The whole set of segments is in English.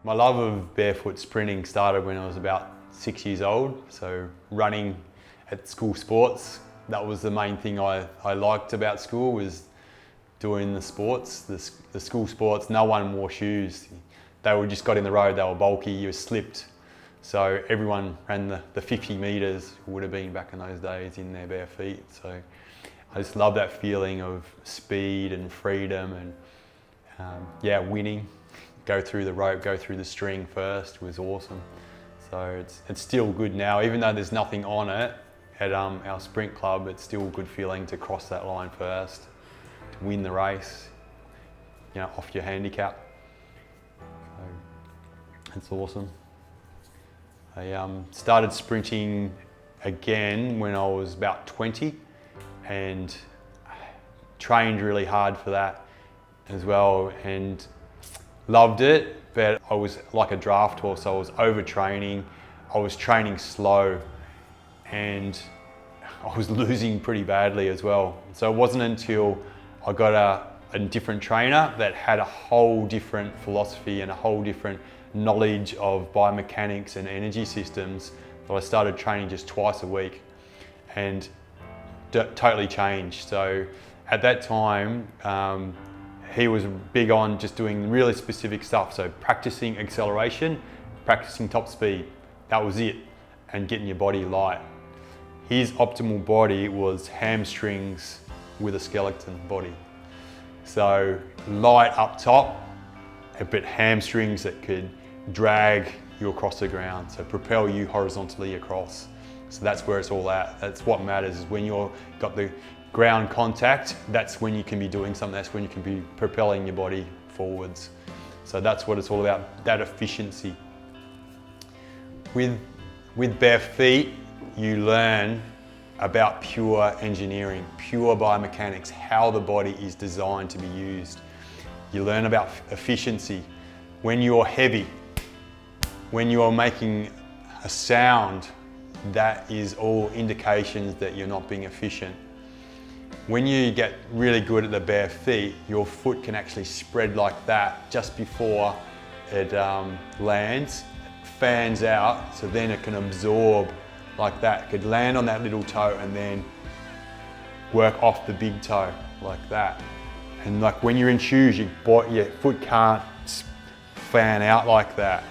My love of barefoot sprinting started when I was about 6 years old. So running at school sports, that was the main thing I liked about school, was doing the sports, the school sports. No one wore shoes. They were just got in the road, they were bulky, you slipped. So everyone ran the 50 metres, would have been back in those days, in their bare feet. So I just love that feeling of speed and freedom and winning. Go through the rope, go through the string first was awesome. So it's still good now, even though there's nothing on it at our sprint club, it's still a good feeling to cross that line first, to win the race, off your handicap. So it's awesome. I started sprinting again when I was about 20 and trained really hard for that as well and loved it, but I was like a draft horse. I was overtraining, I was training slow, and I was losing pretty badly as well. So it wasn't until I got a different trainer that had a whole different philosophy and a whole different knowledge of biomechanics and energy systems that I started training just twice a week, and totally changed. So at that time, he was big on just doing really specific stuff. So practicing acceleration, practicing top speed, that was it, and getting your body light. His optimal body was hamstrings with a skeleton body. So light up top, but hamstrings that could drag you across the ground, so propel you horizontally across. So that's where it's all at. That's what matters, is when you've got the ground contact, that's when you can be doing something, that's when you can be propelling your body forwards. So that's what it's all about, that efficiency. With bare feet, you learn about pure engineering, pure biomechanics, how the body is designed to be used. You learn about efficiency. When you're heavy, when you're making a sound, that is all indications that you're not being efficient. When you get really good at the bare feet, your foot can actually spread like that just before it lands, it fans out, so then it can absorb like that. It could land on that little toe and then work off the big toe like that. And like when you're in shoes, your foot can't fan out like that.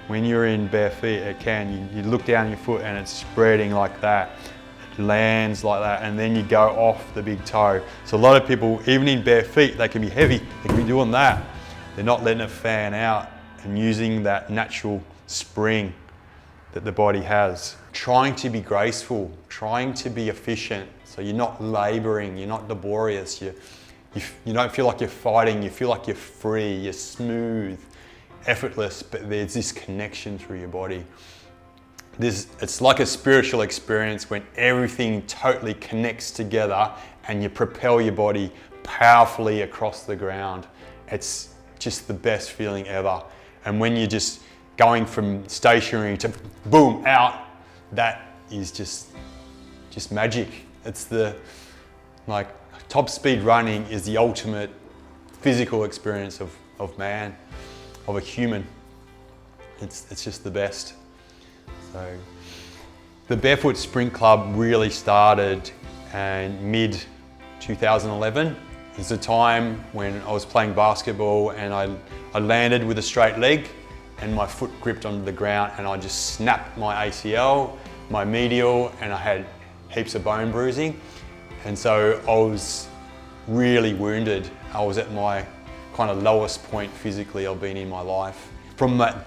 When you're in bare feet, it can. You look down your foot and it's spreading like that. It lands like that, and then you go off the big toe. So a lot of people, even in bare feet, they can be heavy, they can be doing that. They're not letting it fan out and using that natural spring that the body has. Trying to be graceful, trying to be efficient, so you're not laboring, you're not laborious, you don't feel like you're fighting, you feel like you're free, you're smooth, effortless, but there's this connection through your body. It's like a spiritual experience when everything totally connects together and you propel your body powerfully across the ground. It's just the best feeling ever. And when you're just going from stationary to boom, out, that is just magic. It's top speed running is the ultimate physical experience of man, of a human. It's just the best. So the Barefoot Sprint Club really started in mid 2011. It's a time when I was playing basketball and I landed with a straight leg and my foot gripped onto the ground and I just snapped my ACL, my medial, and I had heaps of bone bruising. And so I was really wounded. I was at my kind of lowest point physically I've been in my life. From that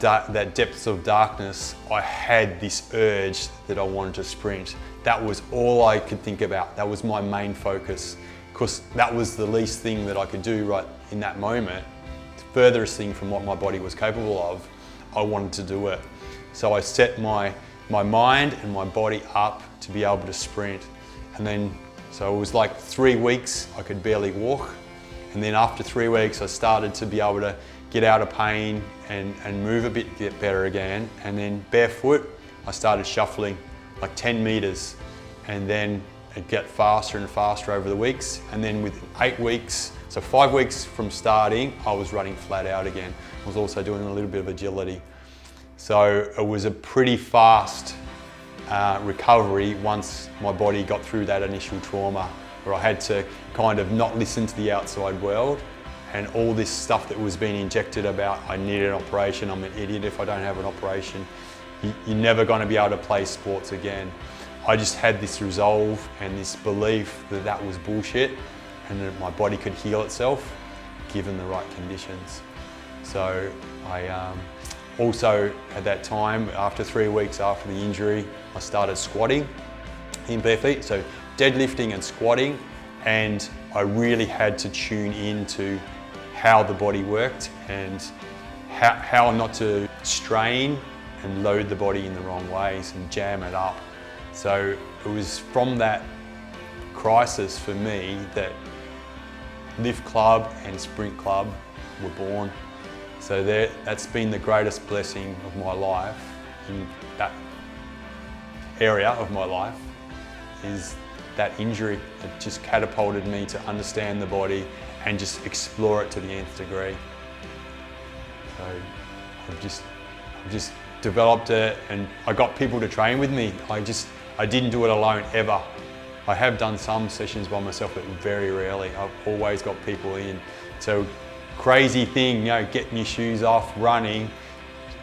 depths of darkness, I had this urge that I wanted to sprint. That was all I could think about. That was my main focus, because that was the least thing that I could do right in that moment. The furthest thing from what my body was capable of, I wanted to do it. So I set my mind and my body up to be able to sprint. And then, so it was like 3 weeks, I could barely walk. And then after 3 weeks, I started to be able to get out of pain and move a bit, get better again. And then barefoot, I started shuffling like 10 meters, and then it got faster and faster over the weeks. And then within 8 weeks, So 5 weeks from starting, I was running flat out again. I was also doing a little bit of agility. So it was a pretty fast recovery once my body got through that initial trauma, where I had to kind of not listen to the outside world and all this stuff that was being injected about I need an operation, I'm an idiot if I don't have an operation. You're never going to be able to play sports again. I just had this resolve and this belief that that was bullshit and that my body could heal itself given the right conditions. So I also at that time, after 3 weeks after the injury, I started squatting in bare feet, so deadlifting and squatting, and I really had to tune into how the body worked and how not to strain and load the body in the wrong ways and jam it up. So it was from that crisis for me that Lift Club and Sprint Club were born. So that's been the greatest blessing of my life in that area of my life, is that injury that just catapulted me to understand the body and just explore it to the nth degree. So I've just developed it, and I got people to train with me. I didn't do it alone ever. I have done some sessions by myself, but very rarely. I've always got people in. So crazy thing, getting your shoes off, running,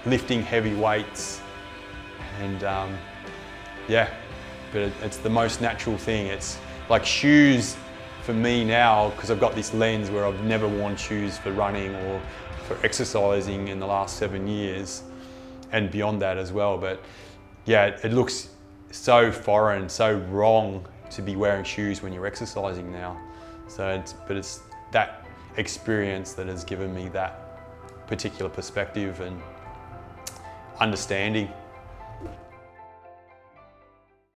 lifting heavy weights, and yeah, but it's the most natural thing. It's like shoes for me now, because I've got this lens where I've never worn shoes for running or for exercising in the last 7 years and beyond that as well. But yeah, it looks so foreign, so wrong to be wearing shoes when you're exercising now. So it's that experience that has given me that particular perspective and understanding.